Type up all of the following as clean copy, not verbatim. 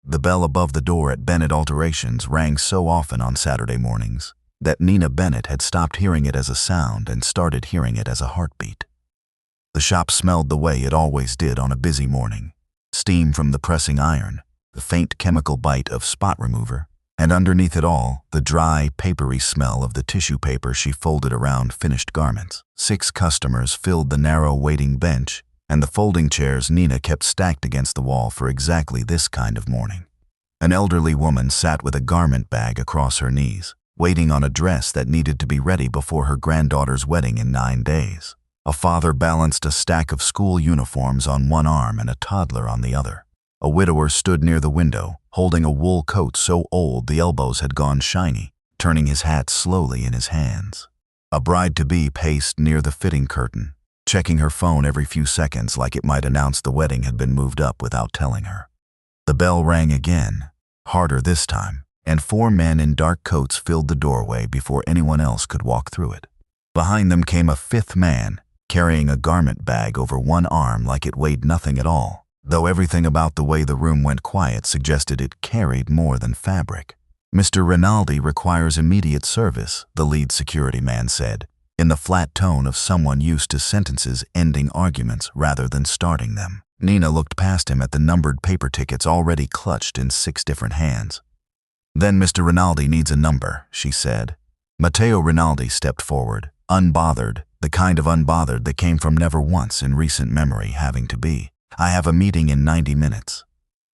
The bell above the door at Bennett Alterations rang so often on Saturday mornings that Nina Bennett had stopped hearing it as a sound and started hearing it as a heartbeat. The shop smelled the way it always did on a busy morning. Steam from the pressing iron, the faint chemical bite of spot remover, and underneath it all, the dry, papery smell of the tissue paper she folded around finished garments. 6 customers filled the narrow waiting bench and the folding chairs Nina kept stacked against the wall for exactly this kind of morning. An elderly woman sat with a garment bag across her knees, waiting on a dress that needed to be ready before her granddaughter's wedding in 9 days. A father balanced a stack of school uniforms on one arm and a toddler on the other. A widower stood near the window, holding a wool coat so old the elbows had gone shiny, turning his hat slowly in his hands. A bride-to-be paced near the fitting curtain, checking her phone every few seconds like it might announce the wedding had been moved up without telling her. The bell rang again, harder this time, and 4 men in dark coats filled the doorway before anyone else could walk through it. Behind them came a 5th man, carrying a garment bag over one arm like it weighed nothing at all, though everything about the way the room went quiet suggested it carried more than fabric. "Mr. Rinaldi requires immediate service," the lead security man said, in the flat tone of someone used to sentences ending arguments rather than starting them. Nina looked past him at the numbered paper tickets already clutched in 6 different hands. "Then Mr. Rinaldi needs a number," she said. Matteo Rinaldi stepped forward, unbothered, the kind of unbothered that came from never once in recent memory having to be. "I have a meeting in 90 minutes.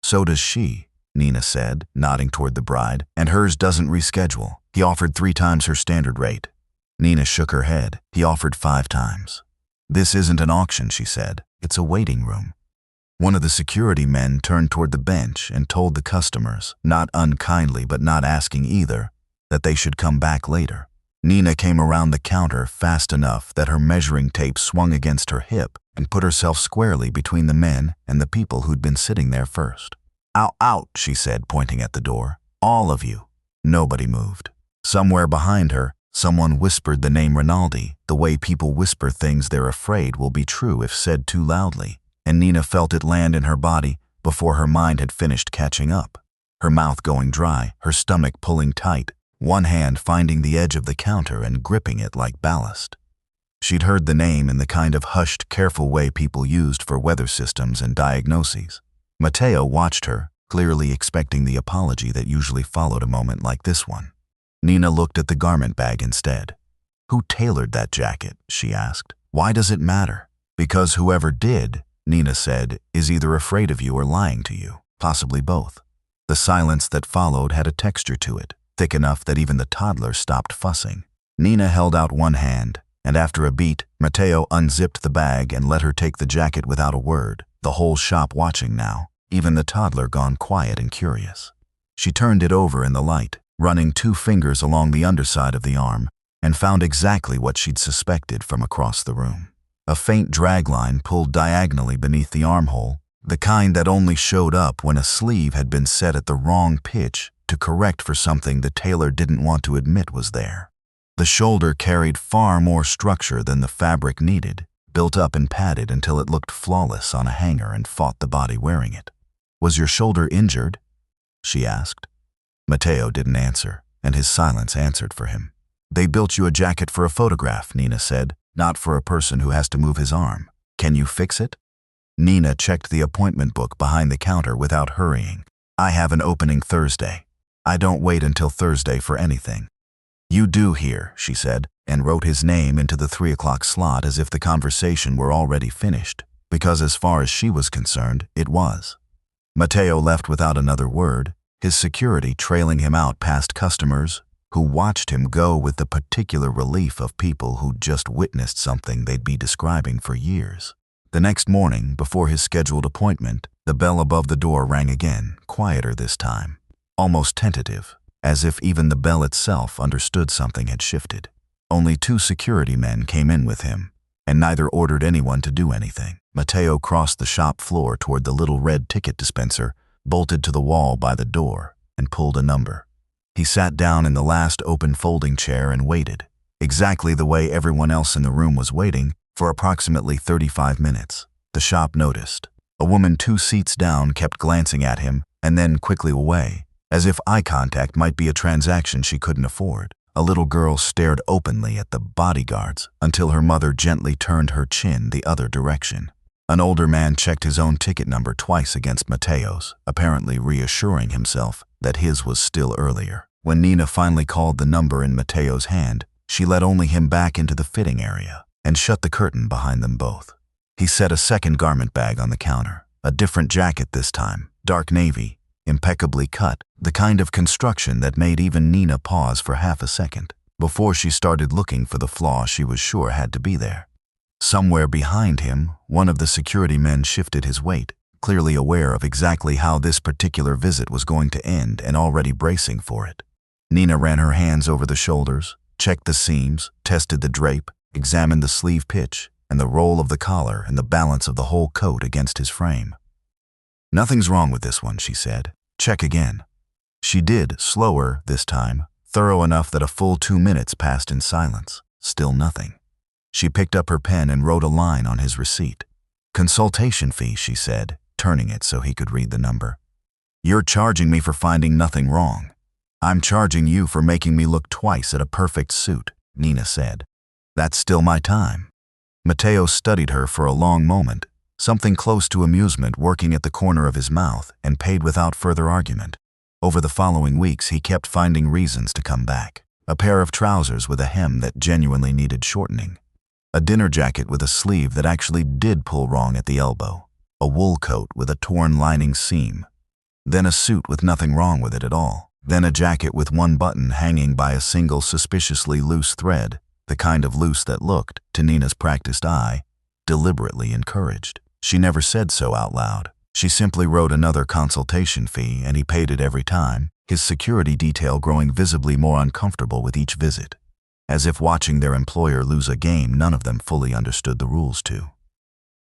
"So does she," Nina said, nodding toward the bride, "and hers doesn't reschedule. He offered 3 times her standard rate." Nina shook her head. "He offered 5 times. "This isn't an auction," she said. "It's a waiting room." One of the security men turned toward the bench and told the customers, not unkindly but not asking either, that they should come back later. Nina came around the counter fast enough that her measuring tape swung against her hip and put herself squarely between the men and the people who'd been sitting there first. Out," she said, pointing at the door. "All of you." Nobody moved. Somewhere behind her, someone whispered the name Rinaldi, the way people whisper things they're afraid will be true if said too loudly, and Nina felt it land in her body before her mind had finished catching up. Her mouth going dry, her stomach pulling tight, one hand finding the edge of the counter and gripping it like ballast. She'd heard the name in the kind of hushed, careful way people used for weather systems and diagnoses. Matteo watched her, clearly expecting the apology that usually followed a moment like this one. Nina looked at the garment bag instead. "Who tailored that jacket?" she asked. "Why does it matter?" "Because whoever did," Nina said, "is either afraid of you or lying to you, possibly both." The silence that followed had a texture to it, thick enough that even the toddler stopped fussing. Nina held out one hand, and after a beat, Matteo unzipped the bag and let her take the jacket without a word, the whole shop watching now, even the toddler gone quiet and curious. She turned it over in the light, running 2 fingers along the underside of the arm, and found exactly what she'd suspected from across the room. A faint dragline pulled diagonally beneath the armhole, the kind that only showed up when a sleeve had been set at the wrong pitch to correct for something the tailor didn't want to admit was there. The shoulder carried far more structure than the fabric needed, built up and padded until it looked flawless on a hanger and fought the body wearing it. "Was your shoulder injured?" she asked. Matteo didn't answer, and his silence answered for him. "They built you a jacket for a photograph," Nina said, "not for a person who has to move his arm. Can you fix it?" Nina checked the appointment book behind the counter without hurrying. "I have an opening Thursday. I don't wait until Thursday for anything." "You do here," she said, and wrote his name into the 3 o'clock slot as if the conversation were already finished, because as far as she was concerned, it was. Matteo left without another word, his security trailing him out past customers who watched him go with the particular relief of people who'd just witnessed something they'd be describing for years. The next morning, before his scheduled appointment, the bell above the door rang again, quieter this time, almost tentative, as if even the bell itself understood something had shifted. Only 2 security men came in with him, and neither ordered anyone to do anything. Matteo crossed the shop floor toward the little red ticket dispenser, bolted to the wall by the door, and pulled a number. He sat down in the last open folding chair and waited, exactly the way everyone else in the room was waiting, for approximately 35 minutes. The shop noticed. A woman 2 seats down kept glancing at him, and then quickly away, as if eye contact might be a transaction she couldn't afford. A little girl stared openly at the bodyguards until her mother gently turned her chin the other direction. An older man checked his own ticket number twice against Mateo's, apparently reassuring himself that his was still earlier. When Nina finally called the number in Mateo's hand, she let only him back into the fitting area and shut the curtain behind them both. He set a second garment bag on the counter, a different jacket this time, dark navy, impeccably cut, the kind of construction that made even Nina pause for half a second before she started looking for the flaw she was sure had to be there. Somewhere behind him, one of the security men shifted his weight, clearly aware of exactly how this particular visit was going to end and already bracing for it. Nina ran her hands over the shoulders, checked the seams, tested the drape, examined the sleeve pitch and the roll of the collar and the balance of the whole coat against his frame. "Nothing's wrong with this one," she said. "Check again." She did, slower this time, thorough enough that a full 2 minutes passed in silence. Still nothing. She picked up her pen and wrote a line on his receipt. "Consultation fee," she said, turning it so he could read the number. "You're charging me for finding nothing wrong. I'm charging you for making me look twice at a perfect suit," Nina said. "That's still my time." Mateo studied her for a long moment, something close to amusement working at the corner of his mouth, and paid without further argument. Over the following weeks, he kept finding reasons to come back. A pair of trousers with a hem that genuinely needed shortening. A dinner jacket with a sleeve that actually did pull wrong at the elbow. A wool coat with a torn lining seam. Then a suit with nothing wrong with it at all. Then a jacket with one button hanging by a single suspiciously loose thread, the kind of loose that looked, to Nina's practiced eye, deliberately encouraged. She never said so out loud. She simply wrote another consultation fee, and he paid it every time, his security detail growing visibly more uncomfortable with each visit, as if watching their employer lose a game none of them fully understood the rules to.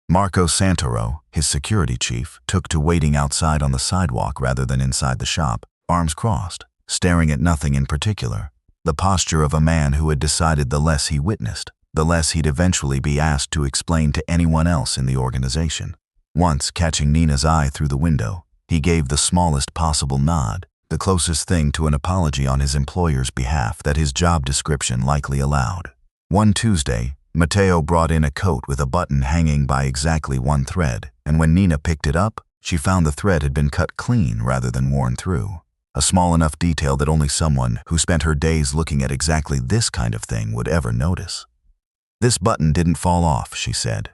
Marco Santoro, his security chief, took to waiting outside on the sidewalk rather than inside the shop, arms crossed, staring at nothing in particular, the posture of a man who had decided the less he witnessed, the less he'd eventually be asked to explain to anyone else in the organization. Once, catching Nina's eye through the window, he gave the smallest possible nod, the closest thing to an apology on his employer's behalf that his job description likely allowed. One Tuesday, Mateo brought in a coat with a button hanging by exactly one thread, and when Nina picked it up, she found the thread had been cut clean rather than worn through. A small enough detail that only someone who spent her days looking at exactly this kind of thing would ever notice. "This button didn't fall off," she said.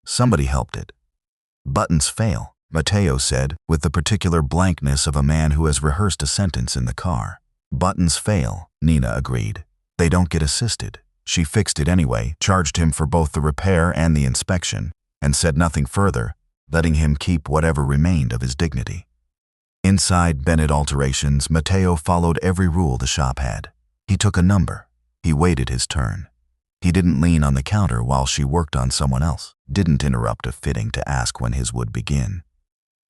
"Somebody helped it." "Buttons fail," Mateo said, with the particular blankness of a man who has rehearsed a sentence in the car. "Buttons fail," Nina agreed. "They don't get assisted." She fixed it anyway, charged him for both the repair and the inspection, and said nothing further, letting him keep whatever remained of his dignity. Inside Bennett Alterations, Mateo followed every rule the shop had. He took a number. He waited his turn. He didn't lean on the counter while she worked on someone else, didn't interrupt a fitting to ask when his would begin.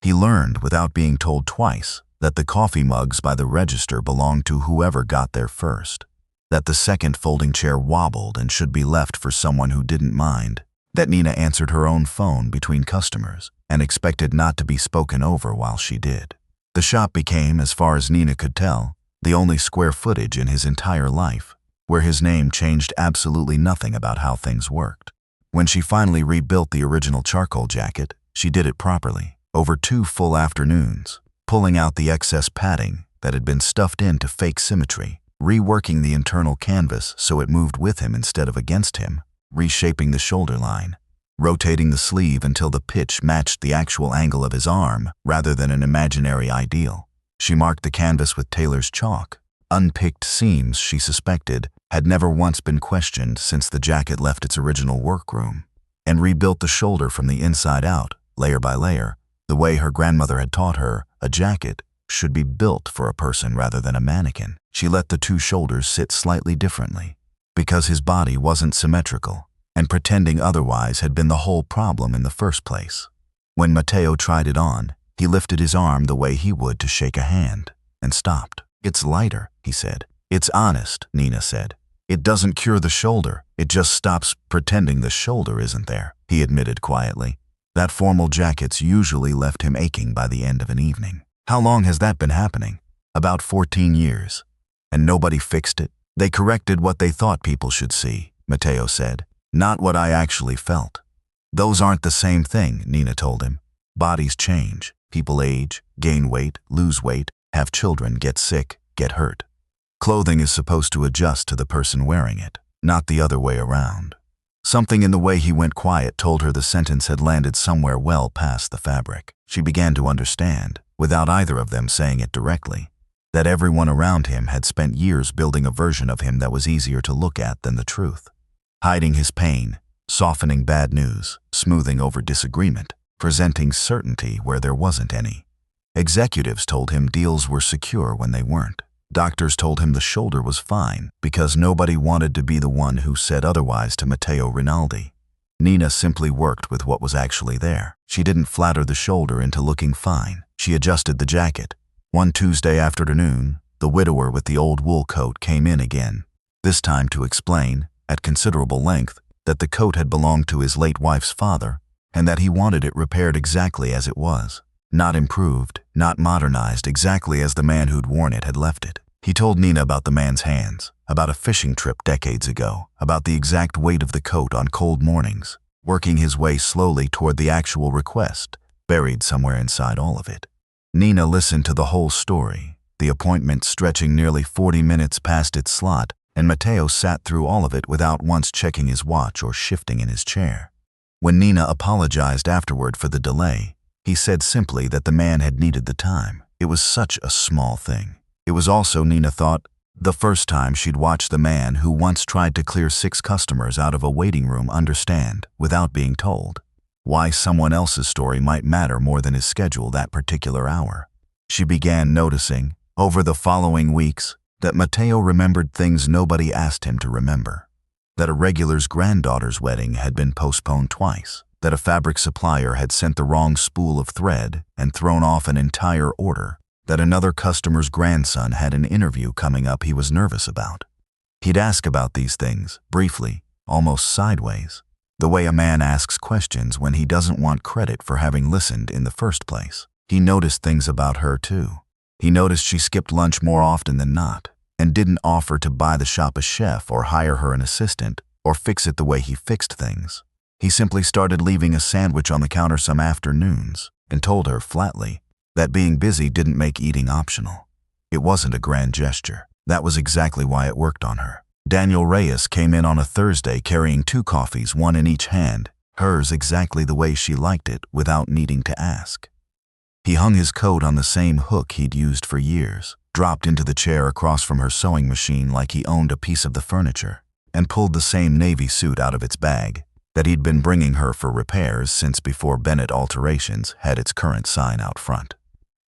He learned, without being told twice, that the coffee mugs by the register belonged to whoever got there first, that the second folding chair wobbled and should be left for someone who didn't mind, that Nina answered her own phone between customers and expected not to be spoken over while she did. The shop became, as far as Nina could tell, the only square footage in his entire life where his name changed absolutely nothing about how things worked. When she finally rebuilt the original charcoal jacket, she did it properly, over 2 full afternoons, pulling out the excess padding that had been stuffed into fake symmetry, reworking the internal canvas so it moved with him instead of against him, reshaping the shoulder line, rotating the sleeve until the pitch matched the actual angle of his arm rather than an imaginary ideal. She marked the canvas with Tailor's chalk. Unpicked seams, she suspected, had never once been questioned since the jacket left its original workroom, and rebuilt the shoulder from the inside out, layer by layer, the way her grandmother had taught her a jacket should be built for a person rather than a mannequin. She let the 2 shoulders sit slightly differently, because his body wasn't symmetrical, and pretending otherwise had been the whole problem in the first place. When Mateo tried it on, he lifted his arm the way he would to shake a hand, and stopped. "It's lighter," he said. "It's honest," Nina said. "It doesn't cure the shoulder, it just stops pretending the shoulder isn't there," he admitted quietly. That formal jackets usually left him aching by the end of an evening. How long has that been happening? About 14 years. And nobody fixed it? They corrected what they thought people should see, Matteo said. Not what I actually felt. Those aren't the same thing, Nina told him. Bodies change. People age, gain weight, lose weight, have children, get sick, get hurt. Clothing is supposed to adjust to the person wearing it, not the other way around. Something in the way he went quiet told her the sentence had landed somewhere well past the fabric. She began to understand, without either of them saying it directly, that everyone around him had spent years building a version of him that was easier to look at than the truth. Hiding his pain, softening bad news, smoothing over disagreement, presenting certainty where there wasn't any. Executives told him deals were secure when they weren't. Doctors told him the shoulder was fine because nobody wanted to be the one who said otherwise to Matteo Rinaldi. Nina simply worked with what was actually there. She didn't flatter the shoulder into looking fine. She adjusted the jacket. One Tuesday afternoon, the widower with the old wool coat came in again, this time to explain, at considerable length, that the coat had belonged to his late wife's father and that he wanted it repaired exactly as it was. Not improved, not modernized, exactly as the man who'd worn it had left it. He told Nina about the man's hands, about a fishing trip decades ago, about the exact weight of the coat on cold mornings, working his way slowly toward the actual request, buried somewhere inside all of it. Nina listened to the whole story, the appointment stretching nearly 40 minutes past its slot, and Matteo sat through all of it without once checking his watch or shifting in his chair. When Nina apologized afterward for the delay, he said simply that the man had needed the time. It was such a small thing. It was also, Nina thought, the first time she'd watched the man who once tried to clear 6 customers out of a waiting room understand, without being told, why someone else's story might matter more than his schedule that particular hour. She began noticing, over the following weeks, that Matteo remembered things nobody asked him to remember. That a regular's granddaughter's wedding had been postponed twice. That a fabric supplier had sent the wrong spool of thread and thrown off an entire order. That another customer's grandson had an interview coming up he was nervous about. He'd ask about these things, briefly, almost sideways, the way a man asks questions when he doesn't want credit for having listened in the first place. He noticed things about her, too. He noticed she skipped lunch more often than not, and didn't offer to buy the shop a chef or hire her an assistant, or fix it the way he fixed things. He simply started leaving a sandwich on the counter some afternoons, and told her flatly that being busy didn't make eating optional. It wasn't a grand gesture. That was exactly why it worked on her. Daniel Reyes came in on a Thursday carrying 2 coffees, one in each hand, hers exactly the way she liked it without needing to ask. He hung his coat on the same hook he'd used for years, dropped into the chair across from her sewing machine like he owned a piece of the furniture, and pulled the same navy suit out of its bag that he'd been bringing her for repairs since before Bennett Alterations had its current sign out front.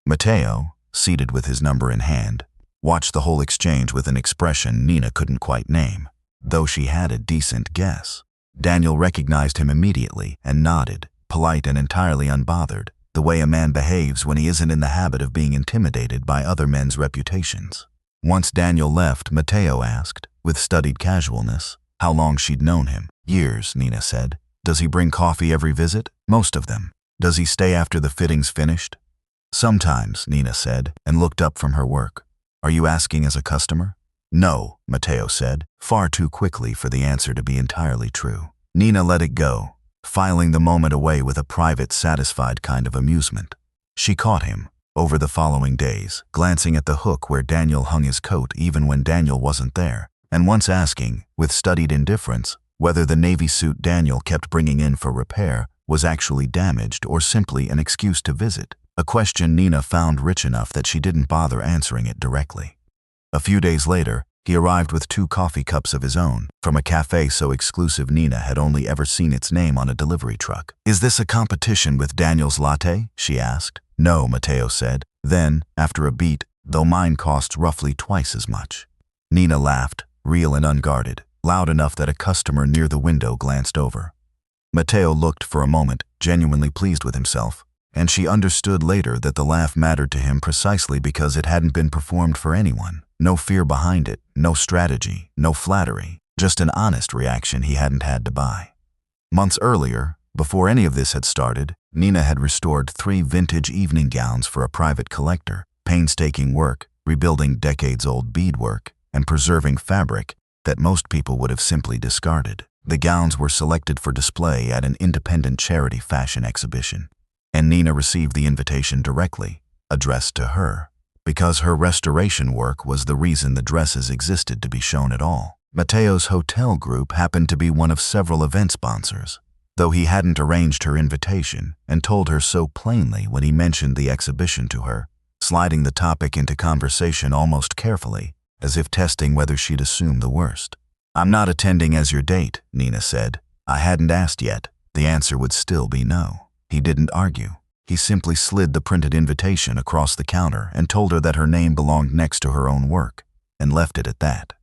Matteo, seated with his number in hand, watched the whole exchange with an expression Nina couldn't quite name, though she had a decent guess. Daniel recognized him immediately and nodded, polite and entirely unbothered, the way a man behaves when he isn't in the habit of being intimidated by other men's reputations. Once Daniel left, Matteo asked, with studied casualness, how long she'd known him. Years, Nina said. Does he bring coffee every visit? Most of them. Does he stay after the fitting's finished? Sometimes, Nina said, and looked up from her work. Are you asking as a customer? No, Matteo said, far too quickly for the answer to be entirely true. Nina let it go, filing the moment away with a private, satisfied kind of amusement. She caught him, over the following days, glancing at the hook where Daniel hung his coat even when Daniel wasn't there, and once asking, with studied indifference, whether the navy suit Daniel kept bringing in for repair was actually damaged or simply an excuse to visit, a question Nina found rich enough that she didn't bother answering it directly. A few days later, he arrived with 2 coffee cups of his own, from a cafe so exclusive Nina had only ever seen its name on a delivery truck. Is this a competition with Daniel's latte? She asked. No, Matteo said. Then, after a beat, though mine costs roughly twice as much. Nina laughed, real and unguarded, loud enough that a customer near the window glanced over. Matteo looked for a moment, genuinely pleased with himself, and she understood later that the laugh mattered to him precisely because it hadn't been performed for anyone. No fear behind it, no strategy, no flattery, just an honest reaction he hadn't had to buy. Months earlier, before any of this had started, Nina had restored 3 vintage evening gowns for a private collector, painstaking work, rebuilding decades-old beadwork, and preserving fabric that most people would have simply discarded. The gowns were selected for display at an independent charity fashion exhibition, and Nina received the invitation directly, addressed to her, because her restoration work was the reason the dresses existed to be shown at all. Matteo's hotel group happened to be one of several event sponsors, though he hadn't arranged her invitation and told her so plainly when he mentioned the exhibition to her, sliding the topic into conversation almost carefully, as if testing whether she'd assume the worst. "I'm not attending as your date," Nina said. "I hadn't asked yet." The answer would still be no. He didn't argue. He simply slid the printed invitation across the counter and told her that her name belonged next to her own work, and left it at that.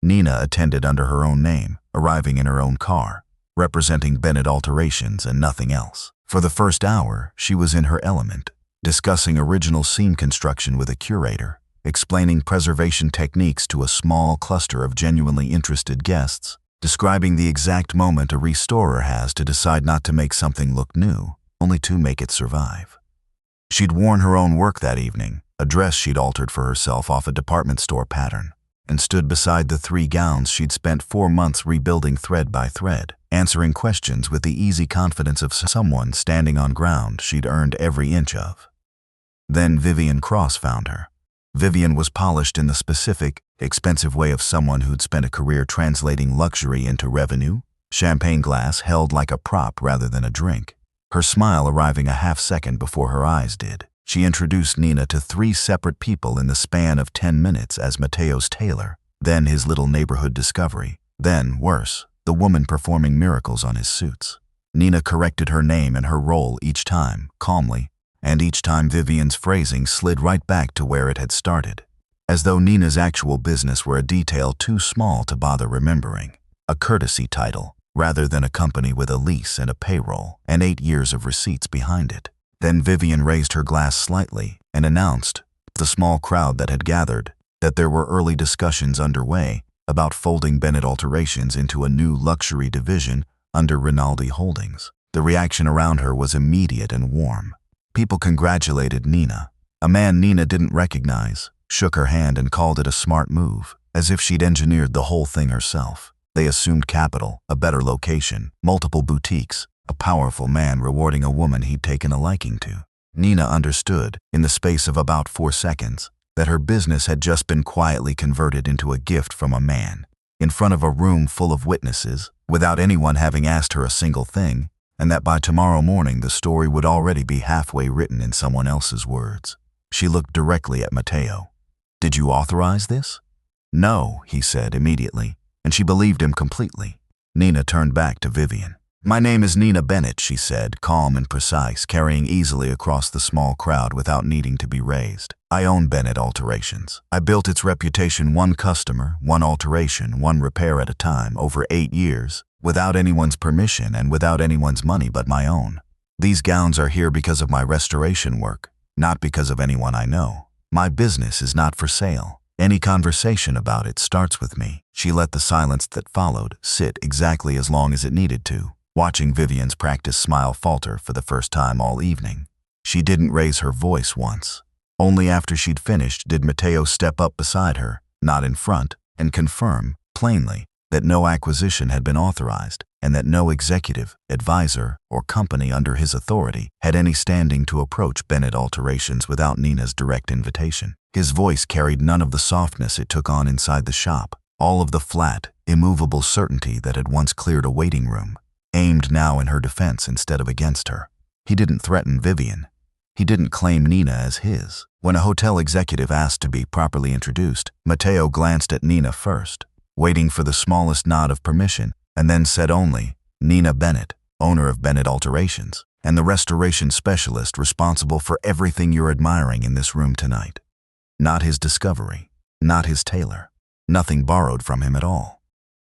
Nina attended under her own name, arriving in her own car, representing Bennett Alterations and nothing else. For the first hour, she was in her element, discussing original scene construction with a curator, explaining preservation techniques to a small cluster of genuinely interested guests, describing the exact moment a restorer has to decide not to make something look new, only to make it survive. She'd worn her own work that evening, a dress she'd altered for herself off a department store pattern, and stood beside the 3 gowns she'd spent 4 months rebuilding thread by thread, answering questions with the easy confidence of someone standing on ground she'd earned every inch of. Then Vivian Cross found her. Vivian was polished in the specific, expensive way of someone who'd spent a career translating luxury into revenue, champagne glass held like a prop rather than a drink, her smile arriving a half-second before her eyes did. She introduced Nina to 3 separate people in the span of 10 minutes as Matteo's tailor, then his little neighborhood discovery, then, worse, the woman performing miracles on his suits. Nina corrected her name and her role each time, calmly, and each time Vivian's phrasing slid right back to where it had started, as though Nina's actual business were a detail too small to bother remembering, a courtesy title, rather than a company with a lease and a payroll and 8 years of receipts behind it. Then Vivian raised her glass slightly and announced to the small crowd that had gathered that there were early discussions underway about folding Bennett Alterations into a new luxury division under Rinaldi Holdings. The reaction around her was immediate and warm. People congratulated Nina. A man Nina didn't recognize shook her hand and called it a smart move, as if she'd engineered the whole thing herself. They assumed capital, a better location, multiple boutiques, a powerful man rewarding a woman he'd taken a liking to. Nina understood, in the space of about 4 seconds, that her business had just been quietly converted into a gift from a man, in front of a room full of witnesses, without anyone having asked her a single thing, and that by tomorrow morning the story would already be halfway written in someone else's words. She looked directly at Matteo. "Did you authorize this?" "No," he said immediately, and she believed him completely. Nina turned back to Vivian. "My name is Nina Bennett," she said, calm and precise, carrying easily across the small crowd without needing to be raised. "I own Bennett Alterations. I built its reputation 1 customer, 1 alteration, 1 repair at a time over 8 years, without anyone's permission and without anyone's money but my own. These gowns are here because of my restoration work, not because of anyone I know. My business is not for sale. Any conversation about it starts with me." She let the silence that followed sit exactly as long as it needed to, watching Vivian's practiced smile falter for the first time all evening. She didn't raise her voice once. Only after she'd finished did Matteo step up beside her, not in front, and confirm, plainly, that no acquisition had been authorized and that no executive, advisor, or company under his authority had any standing to approach Bennett Alterations without Nina's direct invitation. His voice carried none of the softness it took on inside the shop, all of the flat, immovable certainty that had once cleared a waiting room, aimed now in her defense instead of against her. He didn't threaten Vivian. He didn't claim Nina as his. When a hotel executive asked to be properly introduced, Matteo glanced at Nina first, waiting for the smallest nod of permission, and then said only, "Nina Bennett, owner of Bennett Alterations, and the restoration specialist responsible for everything you're admiring in this room tonight." Not his discovery, not his tailor, nothing borrowed from him at all.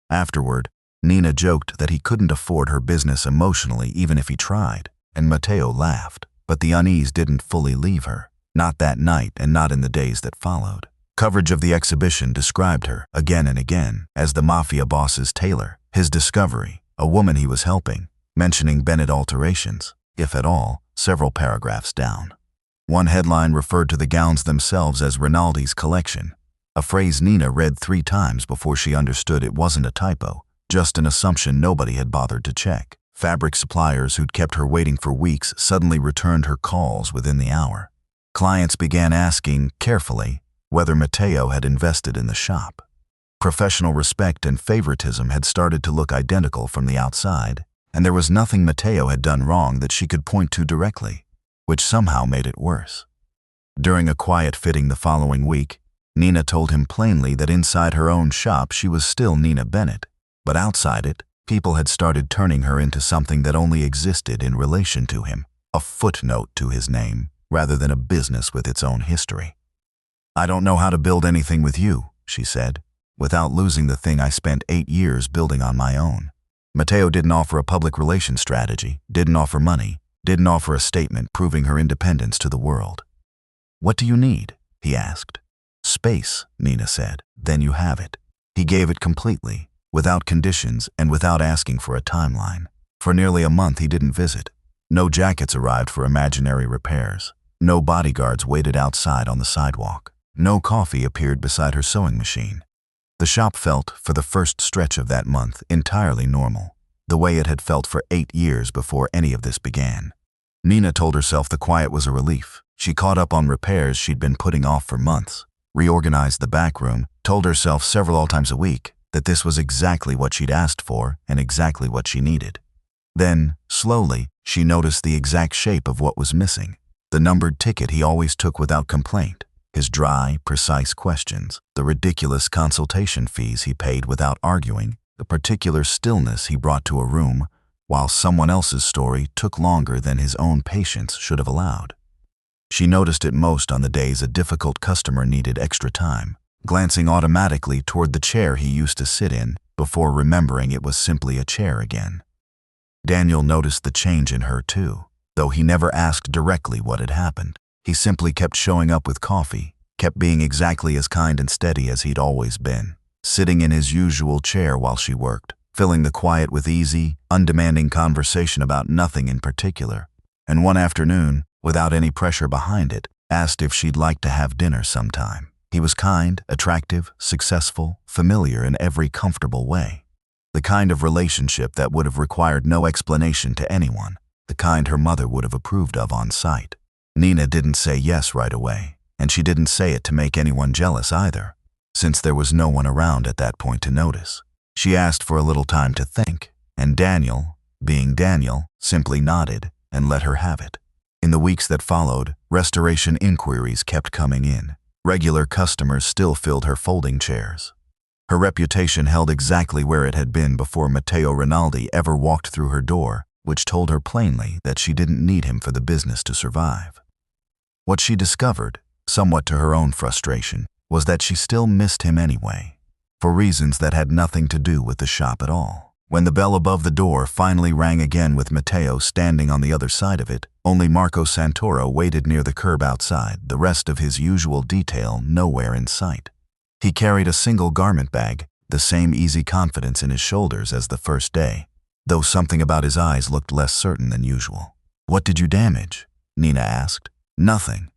Afterward, Nina joked that he couldn't afford her business emotionally even if he tried, and Matteo laughed, but the unease didn't fully leave her, not that night and not in the days that followed. Coverage of the exhibition described her, again and again, as the Mafia boss's tailor, his discovery, a woman he was helping, mentioning Bennett Alterations, if at all, several paragraphs down. One headline referred to the gowns themselves as Rinaldi's collection, a phrase Nina read 3 times before she understood it wasn't a typo, just an assumption nobody had bothered to check. Fabric suppliers who'd kept her waiting for weeks suddenly returned her calls within the hour. Clients began asking, carefully, whether Matteo had invested in the shop. Professional respect and favoritism had started to look identical from the outside, and there was nothing Matteo had done wrong that she could point to directly, which somehow made it worse. During a quiet fitting the following week, Nina told him plainly that inside her own shop she was still Nina Bennett, but outside it, people had started turning her into something that only existed in relation to him, a footnote to his name, rather than a business with its own history. "I don't know how to build anything with you," she said, "without losing the thing I spent 8 years building on my own." Matteo didn't offer a public relations strategy, didn't offer money, didn't offer a statement proving her independence to the world. "What do you need?" he asked. "Space," Nina said. "Then you have it." He gave it completely, without conditions and without asking for a timeline. For nearly a month he didn't visit. No jackets arrived for imaginary repairs. No bodyguards waited outside on the sidewalk. No coffee appeared beside her sewing machine. The shop felt, for the first stretch of that month, entirely normal, the way it had felt for 8 years before any of this began. Nina told herself the quiet was a relief. She caught up on repairs she'd been putting off for months, reorganized the back room, told herself several times a week that this was exactly what she'd asked for and exactly what she needed. Then, slowly, she noticed the exact shape of what was missing, the numbered ticket he always took without complaint, his dry, precise questions, the ridiculous consultation fees he paid without arguing, the particular stillness he brought to a room, while someone else's story took longer than his own patience should have allowed. She noticed it most on the days a difficult customer needed extra time, glancing automatically toward the chair he used to sit in before remembering it was simply a chair again. Daniel noticed the change in her too, though he never asked directly what had happened. He simply kept showing up with coffee, kept being exactly as kind and steady as he'd always been, sitting in his usual chair while she worked, filling the quiet with easy, undemanding conversation about nothing in particular, and one afternoon, without any pressure behind it, asked if she'd like to have dinner sometime. He was kind, attractive, successful, familiar in every comfortable way. The kind of relationship that would have required no explanation to anyone, the kind her mother would have approved of on sight. Nina didn't say yes right away, and she didn't say it to make anyone jealous either, since there was no one around at that point to notice. She asked for a little time to think, and Daniel, being Daniel, simply nodded and let her have it. In the weeks that followed, restoration inquiries kept coming in. Regular customers still filled her folding chairs. Her reputation held exactly where it had been before Matteo Rinaldi ever walked through her door, which told her plainly that she didn't need him for the business to survive. What she discovered, somewhat to her own frustration, was that she still missed him anyway, for reasons that had nothing to do with the shop at all. When the bell above the door finally rang again with Matteo standing on the other side of it, only Marco Santoro waited near the curb outside, the rest of his usual detail nowhere in sight. He carried a single garment bag, the same easy confidence in his shoulders as the first day, though something about his eyes looked less certain than usual. "What did you damage?" Nina asked. "Nothing."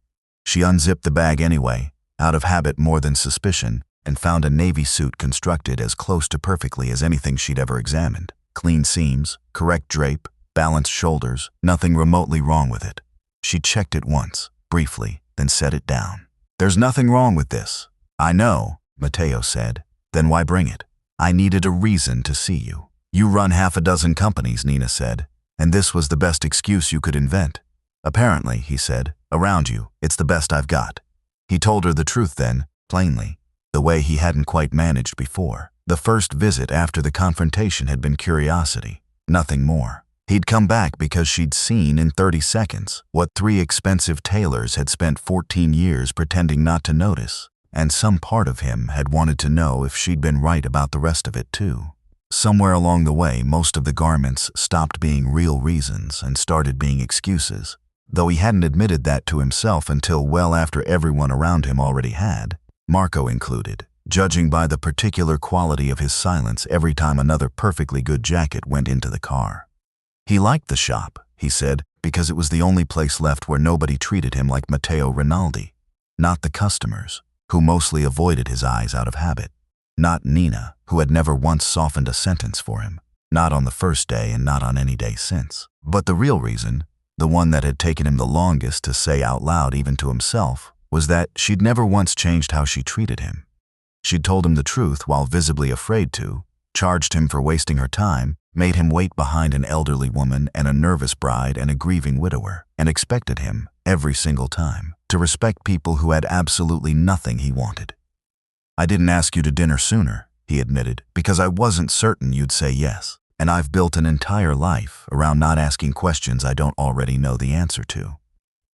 She unzipped the bag anyway, out of habit more than suspicion, and found a navy suit constructed as close to perfectly as anything she'd ever examined. Clean seams, correct drape, balanced shoulders, nothing remotely wrong with it. She checked it once, briefly, then set it down. "There's nothing wrong with this." "I know," Matteo said. "Then why bring it?" "I needed a reason to see you." "You run 6 companies," Nina said, "and this was the best excuse you could invent." "Apparently," he said, "around you, it's the best I've got." He told her the truth then, plainly, the way he hadn't quite managed before. The first visit after the confrontation had been curiosity, nothing more. He'd come back because she'd seen in 30 seconds what 3 expensive tailors had spent 14 years pretending not to notice, and some part of him had wanted to know if she'd been right about the rest of it too. Somewhere along the way, most of the garments stopped being real reasons and started being excuses, though he hadn't admitted that to himself until well after everyone around him already had, Marco included, judging by the particular quality of his silence every time another perfectly good jacket went into the car. He liked the shop, he said, because it was the only place left where nobody treated him like Matteo Rinaldi. Not the customers, who mostly avoided his eyes out of habit. Not Nina, who had never once softened a sentence for him. Not on the first day and not on any day since. But the real reason, the one that had taken him the longest to say out loud even to himself, was that she'd never once changed how she treated him. She'd told him the truth while visibly afraid to, charged him for wasting her time, made him wait behind an elderly woman and a nervous bride and a grieving widower, and expected him, every single time, to respect people who had absolutely nothing he wanted. "I didn't ask you to dinner sooner," he admitted, "because I wasn't certain you'd say yes, and I've built an entire life around not asking questions I don't already know the answer to."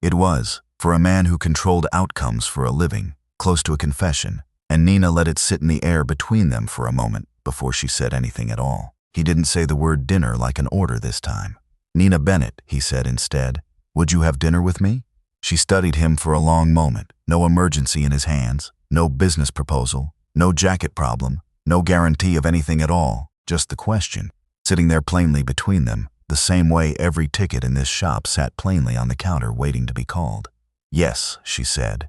It was, for a man who controlled outcomes for a living, close to a confession, and Nina let it sit in the air between them for a moment before she said anything at all. He didn't say the word dinner like an order this time. "Nina Bennett," he said instead, "would you have dinner with me?" She studied him for a long moment, no emergency in his hands, no business proposal, no jacket problem, no guarantee of anything at all, just the question, sitting there plainly between them, the same way every ticket in this shop sat plainly on the counter waiting to be called. "Yes," she said.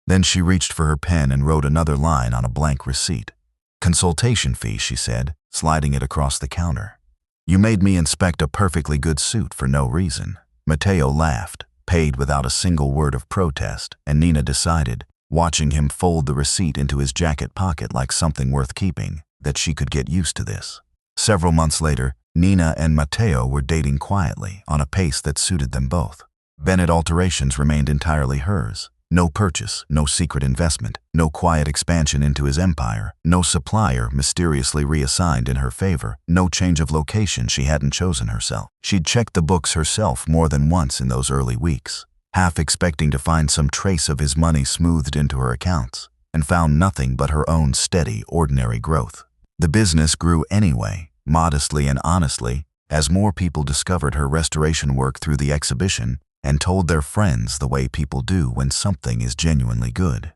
Then she reached for her pen and wrote another line on a blank receipt. "Consultation fee," she said, sliding it across the counter. "You made me inspect a perfectly good suit for no reason." Matteo laughed, paid without a single word of protest, and Nina decided, watching him fold the receipt into his jacket pocket like something worth keeping, that she could get used to this. Several months later, Nina and Matteo were dating quietly, on a pace that suited them both. Bennett Alterations remained entirely hers. No purchase, no secret investment, no quiet expansion into his empire, no supplier mysteriously reassigned in her favor, no change of location she hadn't chosen herself. She'd checked the books herself more than once in those early weeks, half expecting to find some trace of his money smoothed into her accounts, and found nothing but her own steady, ordinary growth. The business grew anyway, modestly and honestly, as more people discovered her restoration work through the exhibition and told their friends the way people do when something is genuinely good.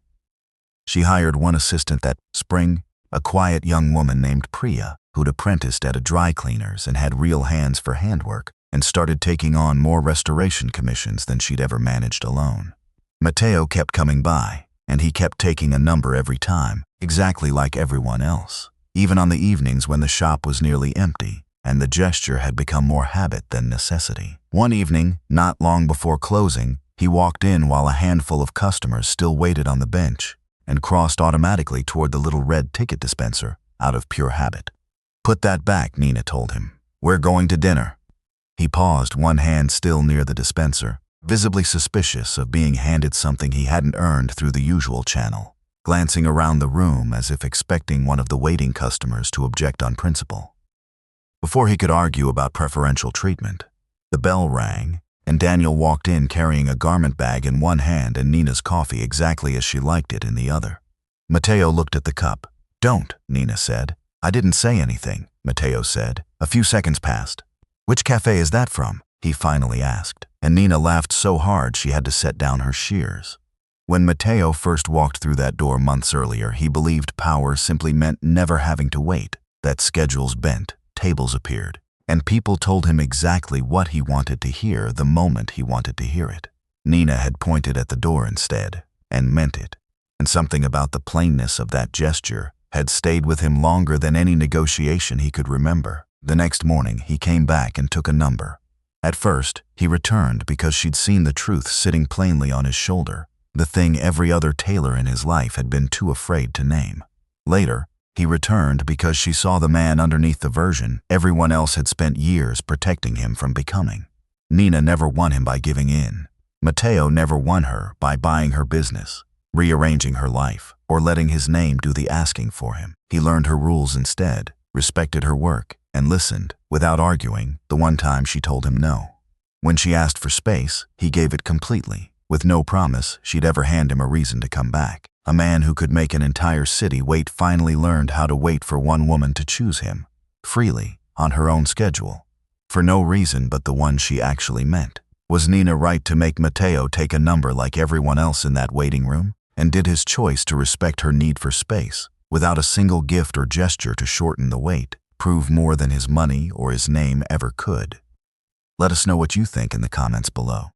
She hired one assistant that spring, a quiet young woman named Priya, who'd apprenticed at a dry cleaner's and had real hands for handwork, and started taking on more restoration commissions than she'd ever managed alone. Matteo kept coming by, and he kept taking a number every time, exactly like everyone else, even on the evenings when the shop was nearly empty, and the gesture had become more habit than necessity. One evening, not long before closing, he walked in while a handful of customers still waited on the bench and crossed automatically toward the little red ticket dispenser out of pure habit. "Put that back," Nina told him. "We're going to dinner." He paused, one hand still near the dispenser, visibly suspicious of being handed something he hadn't earned through the usual channel, glancing around the room as if expecting one of the waiting customers to object on principle. Before he could argue about preferential treatment, the bell rang, and Daniel walked in carrying a garment bag in one hand and Nina's coffee exactly as she liked it in the other. Matteo looked at the cup. "Don't," Nina said. "I didn't say anything," Matteo said. A few seconds passed. "Which cafe is that from?" he finally asked, and Nina laughed so hard she had to set down her shears. When Matteo first walked through that door months earlier, he believed power simply meant never having to wait, that schedules bent, tables appeared, and people told him exactly what he wanted to hear the moment he wanted to hear it. Nina had pointed at the door instead, and meant it, and something about the plainness of that gesture had stayed with him longer than any negotiation he could remember. The next morning, he came back and took a number. At first, he returned because she'd seen the truth sitting plainly on his shoulder, the thing every other tailor in his life had been too afraid to name. Later, he returned because she saw the man underneath the version everyone else had spent years protecting him from becoming. Nina never won him by giving in. Matteo never won her by buying her business, rearranging her life, or letting his name do the asking for him. He learned her rules instead, respected her work, and listened, without arguing, the one time she told him no. When she asked for space, he gave it completely, with no promise she'd ever hand him a reason to come back. A man who could make an entire city wait finally learned how to wait for one woman to choose him, freely, on her own schedule, for no reason but the one she actually meant. Was Nina right to make Matteo take a number like everyone else in that waiting room? And did his choice to respect her need for space, without a single gift or gesture to shorten the wait, prove more than his money or his name ever could? Let us know what you think in the comments below.